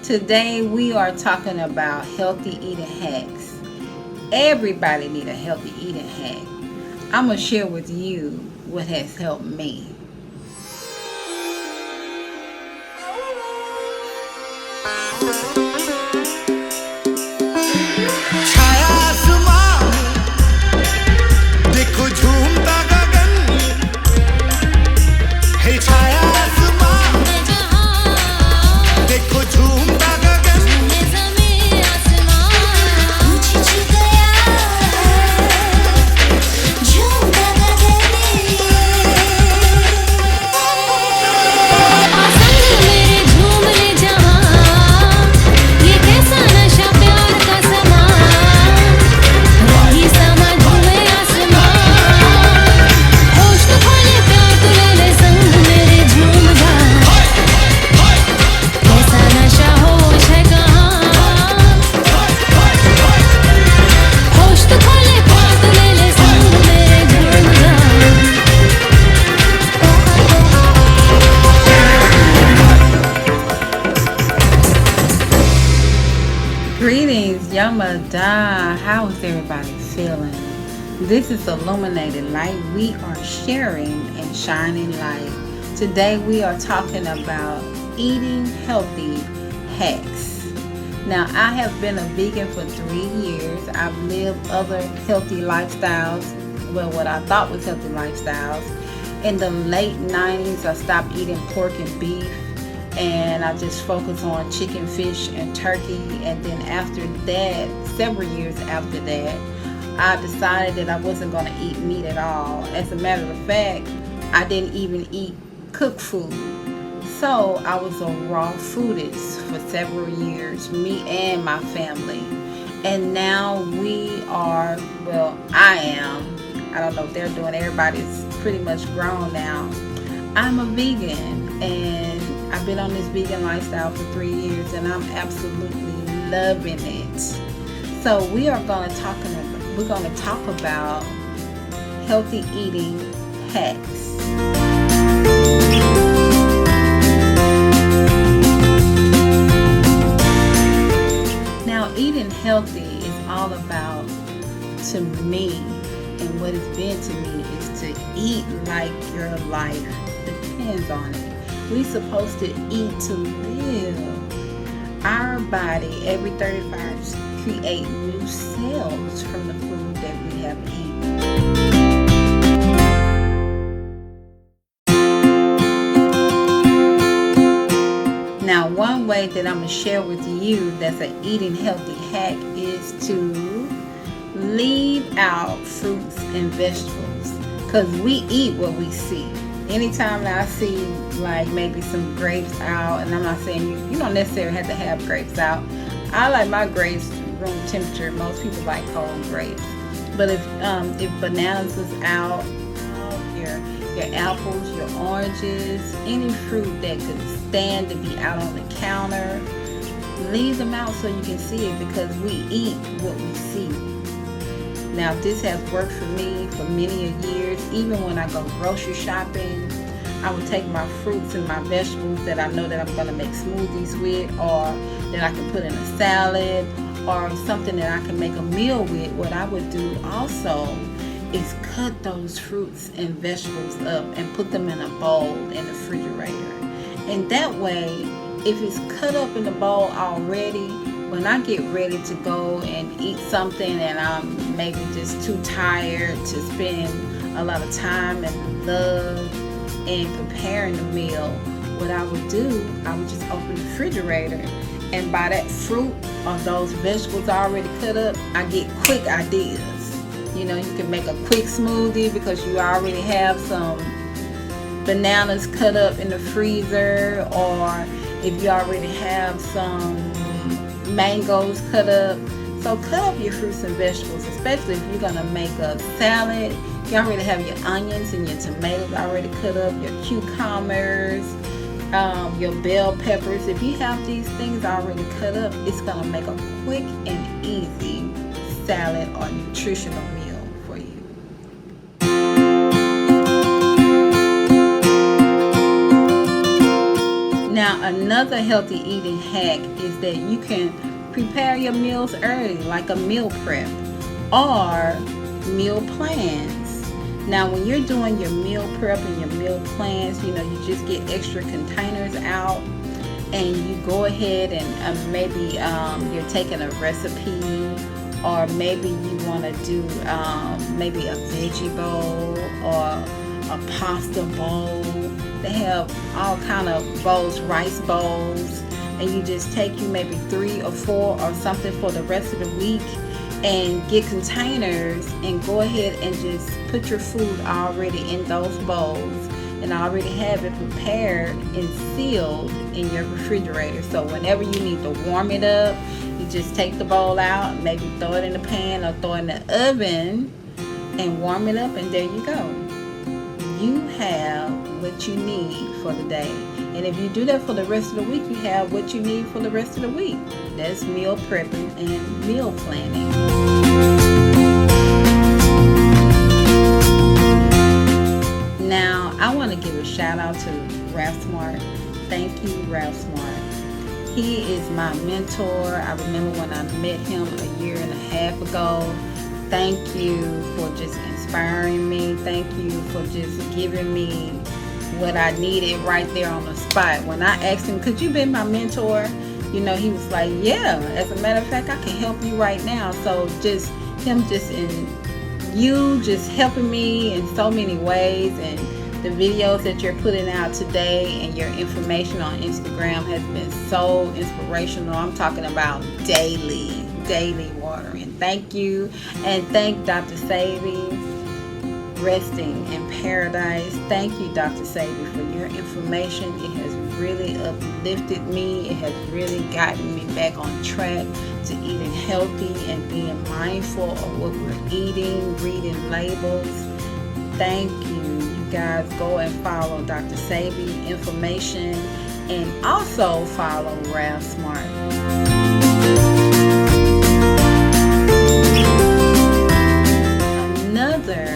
Today we are talking about healthy eating hacks. Everybody need a healthy eating hack. I'm going to share with you what has helped me. Greetings, Yamada. How is everybody feeling? This is Illuminated Light. We are sharing and shining light. Today we are talking about eating healthy hacks. Now, I have been a vegan for 3 years. I've lived other healthy lifestyles. Well, what I thought was healthy lifestyles. In the late 90s, I stopped eating pork and beef. And I just focus on chicken, fish, and turkey. And then after that, several years after that, I decided that I wasn't going to eat meat at all. As a matter of fact, I didn't even eat cooked food. So I was a raw foodist for several years, me and my family. And now we are, well, I am. I don't know if they're doing, everybody's pretty much grown now. I'm a vegan, and I've been on this vegan lifestyle for 3 years, and I'm absolutely loving it. So we're going to talk about healthy eating hacks. Now, eating healthy is all about, to me, and what it's been to me, is to eat like your life depends on it. We're supposed to eat to live. Our body, every 35 hours, create new cells from the food that we have eaten. Now, one way that I'm going to share with you that's an eating healthy hack is to leave out fruits and vegetables, because we eat what we see. Anytime that I see like maybe some grapes out, and I'm not saying you don't necessarily have to have grapes out. I like my grapes room temperature. Most people like cold grapes. But if bananas is out, your apples, your oranges, any fruit that could stand to be out on the counter, leave them out so you can see it, because we eat what we see. Now, this has worked for me for many years. Even when I go grocery shopping, I would take my fruits and my vegetables that I know that I'm going to make smoothies with, or that I can put in a salad, or something that I can make a meal with. What I would do also is cut those fruits and vegetables up and put them in a bowl in the refrigerator. And that way, if it's cut up in the bowl already, when I get ready to go and eat something and I'm maybe just too tired to spend a lot of time and love in preparing the meal, what I would do, I would just open the refrigerator, and by that fruit or those vegetables already cut up, I get quick ideas. You know, you can make a quick smoothie because you already have some bananas cut up in the freezer, or if you already have some mangoes cut up. So cut up your fruits and vegetables, especially if you're going to make a salad. You already have your onions and your tomatoes already cut up, your cucumbers, your bell peppers. If you have these things already cut up, it's going to make a quick and easy salad or nutritional meal for you. Now, another healthy eating hack is that you can prepare your meals early, like a meal prep or meal plans. Now, when you're doing your meal prep and your meal plans, you just get extra containers out and you go ahead and maybe you're taking a recipe, or maybe you want to do maybe a veggie bowl or a pasta bowl. They have all kind of bowls, rice bowls, and you just take you maybe 3 or 4 or something for the rest of the week and get containers and go ahead and just put your food already in those bowls and already have it prepared and sealed in your refrigerator. So whenever you need to warm it up, you just take the bowl out, maybe throw it in the pan or throw it in the oven and warm it up, and there you go. You have what you need for the day. And if you do that for the rest of the week, you have what you need for the rest of the week. That's meal prepping and meal planning. Now, I want to give a shout out to Ralph Smart. Thank you, Ralph Smart. He is my mentor. I remember when I met him a year and a half ago. Thank you for just inspiring me. Thank you for just giving me what I needed right there on the spot. When I asked him, could you be my mentor? He was like, yeah, as a matter of fact, I can help you right now. So just him just helping me in so many ways, and the videos that you're putting out today and your information on Instagram has been so inspirational. I'm talking about daily watering. Thank you. And thank Dr. Sebi, Resting in Paradise. Thank you, Dr. Sebi, for your information. It has really uplifted me. It has really gotten me back on track to eating healthy and being mindful of what we're eating, reading labels. Thank you. You guys go and follow Dr. Sebi information, and also follow Ralph Smart. Another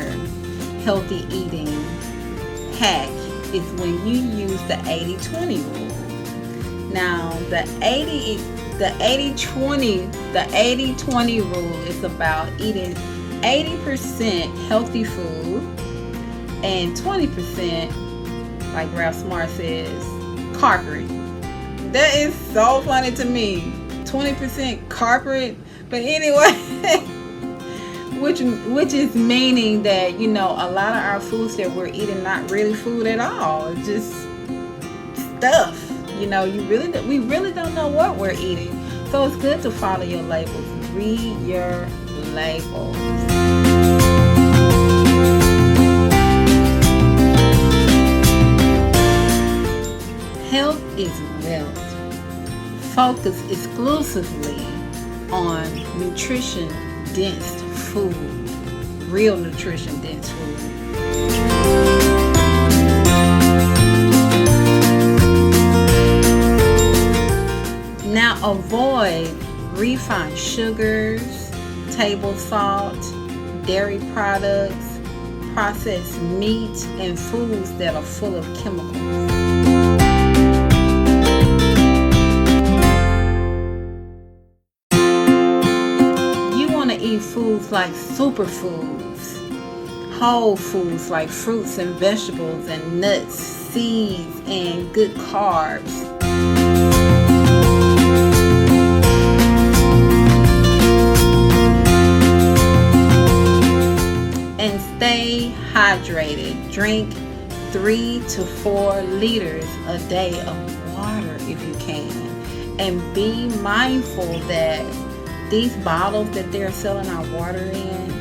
healthy eating hack is when you use the 80-20 rule. Now, the 80-20 rule is about eating 80% healthy food and 20%, like Ralph Smart says, corporate. That is so funny to me. 20% corporate, but anyway, which is meaning that a lot of our foods that we're eating not really food at all. It's just stuff. We really don't know what we're eating. So it's good to follow your labels. Read your labels. Health is wealth. Focus exclusively on nutrition-dense food. Real nutrition-dense food. Now avoid refined sugars, table salt, dairy products, processed meat, and foods that are full of chemicals. Eat foods like superfoods, whole foods like fruits and vegetables and nuts, seeds, and good carbs. And stay hydrated. Drink 3 to 4 liters a day of water if you can. And be mindful that these bottles that they're selling our water in,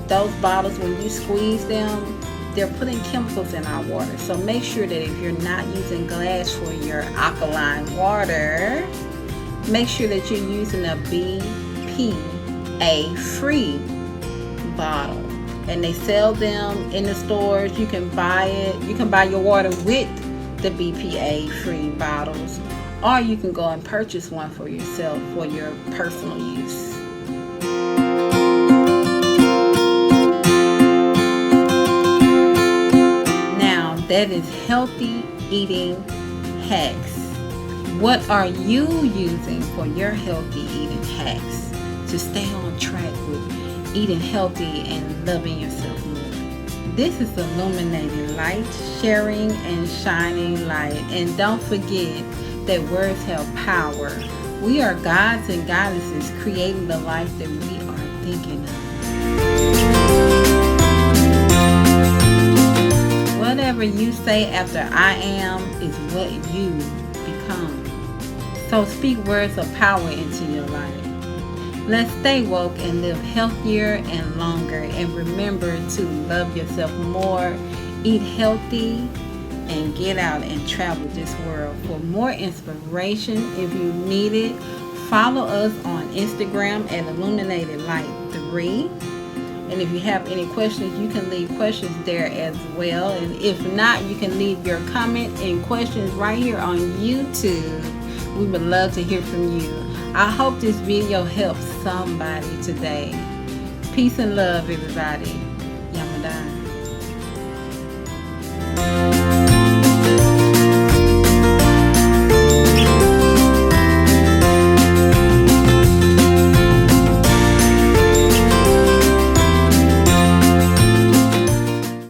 those bottles, when you squeeze them, they're putting chemicals in our water. So make sure that if you're not using glass for your alkaline water, make sure that you're using a BPA free bottle. And they sell them in the stores. You can buy it. You can buy your water with the BPA free bottles, or you can go and purchase one for yourself for your personal use. Now, that is healthy eating hacks. What are you using for your healthy eating hacks to stay on track with eating healthy and loving yourself more? This is Illuminating Light, sharing and shining light. And don't forget that words have power. We are gods and goddesses creating the life that we are thinking of. Whatever you say after I am is what you become. So speak words of power into your life. Let's stay woke and live healthier and longer. And remember to love yourself more, eat healthy, and get out and travel this world. For more inspiration, if you need it, follow us on Instagram at IlluminatedLight3. And if you have any questions, you can leave questions there as well. And if not, you can leave your comment and questions right here on YouTube. We would love to hear from you. I hope this video helps somebody today. Peace and love, everybody.